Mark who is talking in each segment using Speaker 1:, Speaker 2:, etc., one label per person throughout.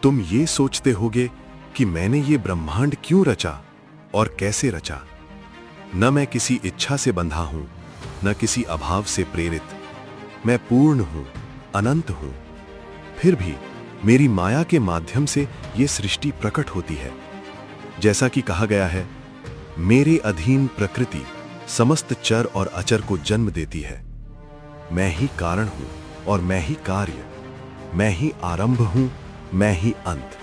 Speaker 1: तुम ये सोचते होगे कि मैंने ये ब्रह्मांड क्यों रचा और कैसे रचा। न मैं किसी इच्छा से बंधा हूं, न किसी अभाव से प्रेरित। मैं पूर्ण हूं, अनंत हूं। फिर भी मेरी माया के माध्यम से ये सृष्टि प्रकट होती है। जैसा कि कहा गया है, मेरे अधीन प्रकृति समस्त चर और अचर को जन्म देती है। मैं ही कारण हूं और मैं ही कार्य, मैं ही आरंभ हूं, मैं ही अंत।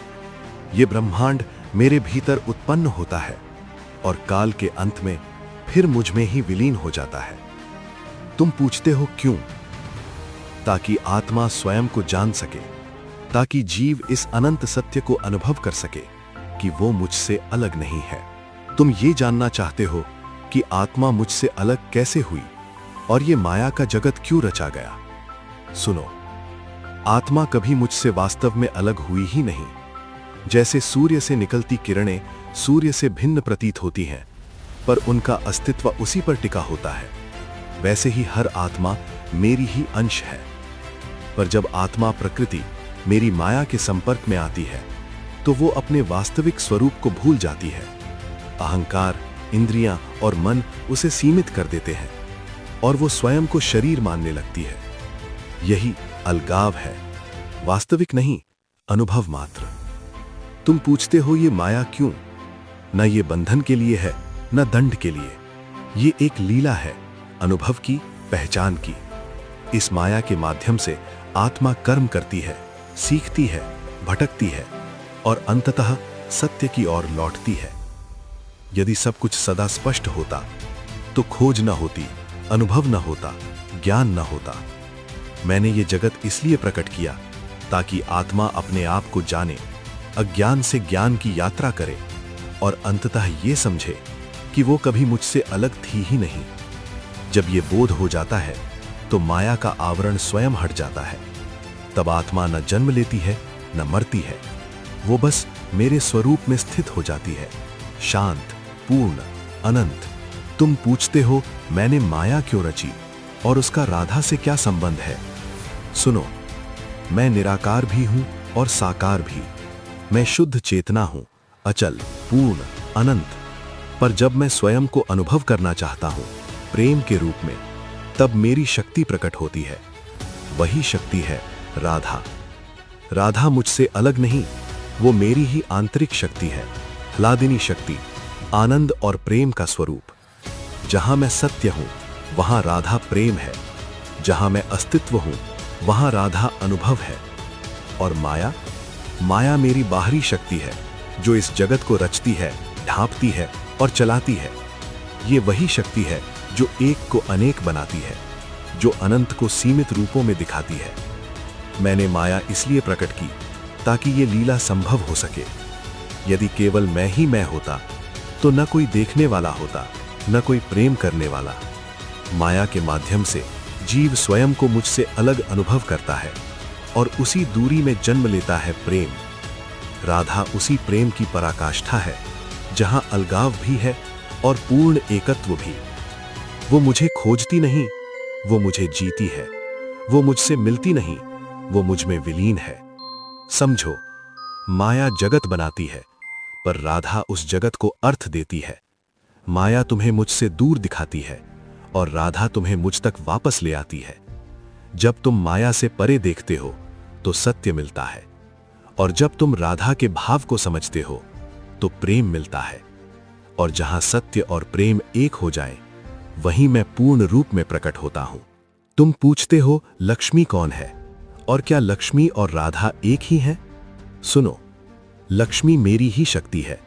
Speaker 1: ये ब्रह्मांड मेरे भीतर उत्पन्न होता है और काल के अंत में फिर मुझ में ही विलीन हो जाता है। तुम पूछते हो क्यों? ताकि आत्मा स्वयं को जान सके, ताकि जीव इस अनंत सत्य को अनुभव कर सके कि वो मुझसे अलग नहीं है। तुम ये जानना चाहते हो कि आत्मा मुझसे अलग कैसे हुई और ये माया का जगत क्यों रचा गया। सुनो, आत्मा कभी मुझसे वास्तव में अलग हुई ही नहीं। जैसे सूर्य से निकलती किरणें सूर्य से भिन्न प्रतीत होती हैं, पर उनका अस्तित्व उसी पर टिका होता है, वैसे ही हर आत्मा मेरी ही अंश है। पर जब आत्मा प्रकृति मेरी माया के संपर्क में आती है तो वो अपने वास्तविक स्वरूप को भूल जाती है। अहंकार, इंद्रियां और मन उसे सीमित कर देते हैं और वो स्वयं को शरीर मानने लगती है। यही अलगाव है, वास्तविक नहीं, अनुभव मात्र। तुम पूछते हो ये माया क्यों? न ये बंधन के लिए है, न दंड के लिए। ये एक लीला है, अनुभव की, पहचान की। इस माया के माध्यम से आत्मा कर्म करती है, सीखती है, भटकती है और अंततः सत्य की ओर लौटती है। यदि सब कुछ सदा स्पष्ट होता तो खोज न होती, अनुभव न होता, ज्ञान न होता। मैंने ये जगत इसलिए प्रकट किया ताकि आत्मा अपने आप को जाने, अज्ञान से ज्ञान की यात्रा करे और अंततः ये समझे कि वो कभी मुझसे अलग थी ही नहीं। जब ये बोध हो जाता है तो माया का आवरण स्वयं हट जाता है। तब आत्मा न जन्म लेती है, न मरती है। वो बस मेरे स्वरूप में स्थित हो जाती है, शांत, पूर्ण, अनंत। तुम पूछते हो मैंने माया क्यों रची और उसका राधा से क्या संबंध है। सुनो, मैं निराकार भी हूं और साकार भी। मैं शुद्ध चेतना हूं, अचल, पूर्ण, अनंत। पर जब मैं स्वयं को अनुभव करना चाहता हूं प्रेम के रूप में, तब मेरी शक्ति प्रकट होती है। वही शक्ति है राधा। राधा मुझसे अलग नहीं, वो मेरी ही आंतरिक शक्ति है, ह्लादिनी शक्ति, आनंद और प्रेम का स्वरूप। जहां मैं सत्य हूं वहां राधा प्रेम है, जहां मैं अस्तित्व हूं वहां राधा अनुभव है। और माया, माया मेरी बाहरी शक्ति है जो इस जगत को रचती है, ढांपती है और चलाती है। ये वही शक्ति है जो एक को अनेक बनाती है, जो अनंत को सीमित रूपों में दिखाती है। मैंने माया इसलिए प्रकट की ताकि ये लीला संभव हो सके। यदि केवल मैं ही मैं होता तो न कोई देखने वाला होता, न कोई प्रेम करने वाला। माया के माध्यम से जीव स्वयं को मुझसे अलग अनुभव करता है और उसी दूरी में जन्म लेता है प्रेम। राधा उसी प्रेम की पराकाष्ठा है जहां अलगाव भी है और पूर्ण एकत्व भी। वो मुझे खोजती नहीं, वो मुझे जीती है। वो मुझसे मिलती नहीं, वो मुझ में विलीन है। समझो, माया जगत बनाती है पर राधा उस जगत को अर्थ देती है। माया तुम्हें मुझसे दूर दिखाती है और राधा तुम्हें मुझ तक वापस ले आती है। जब तुम माया से परे देखते हो तो सत्य मिलता है और जब तुम राधा के भाव को समझते हो तो प्रेम मिलता है। और जहां सत्य और प्रेम एक हो जाए वहीं मैं पूर्ण रूप में प्रकट होता हूं। तुम पूछते हो लक्ष्मी कौन है और क्या लक्ष्मी और राधा एक ही हैं? सुनो, लक्ष्मी मेरी ही शक्ति है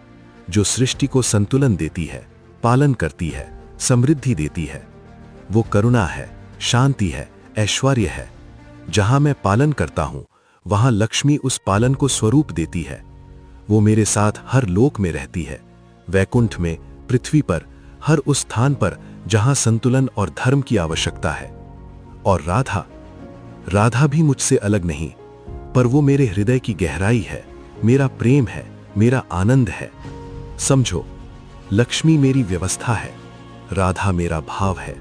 Speaker 1: जो सृष्टि को संतुलन देती है, पालन करती है, समृद्धि देती है। वो करुणा है, शांति है, ऐश्वर्य है। जहां मैं पालन करता हूं वहां लक्ष्मी उस पालन को स्वरूप देती है। वो मेरे साथ हर लोक में रहती है, वैकुंठ में, पृथ्वी पर, हर उस स्थान पर जहां संतुलन और धर्म की आवश्यकता है। और राधा, राधा भी मुझसे अलग नहीं, पर वो मेरे हृदय की गहराई है, मेरा प्रेम है, मेरा आनंद है। समझो, लक्ष्मी मेरी व्यवस्था है, राधा मेरा भाव है।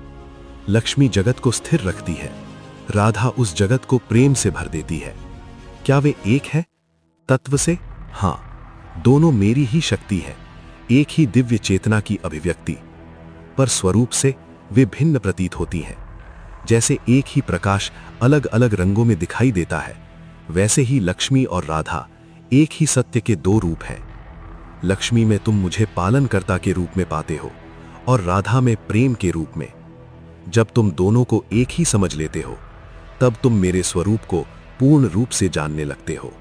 Speaker 1: लक्ष्मी जगत को स्थिर रखती है, राधा उस जगत को प्रेम से भर देती है। क्या वे एक है? तत्व से? हाँ, दोनों मेरी ही शक्ति है, एक ही दिव्य चेतना की अभिव्यक्ति। पर स्वरूप से वे भिन्न प्रतीत होती हैं। जैसे एक ही प्रकाश अलग अलग रंगों में दिखाई देता है, वैसे ही लक्ष्मी और राधा एक ही सत्य के दो रूप हैं। लक्ष्मी में तुम मुझे पालनकर्ता के रूप में पाते हो और राधा में प्रेम के रूप में। जब तुम दोनों को एक ही समझ लेते हो, तब तुम मेरे स्वरूप को पूर्ण रूप से जानने लगते हो।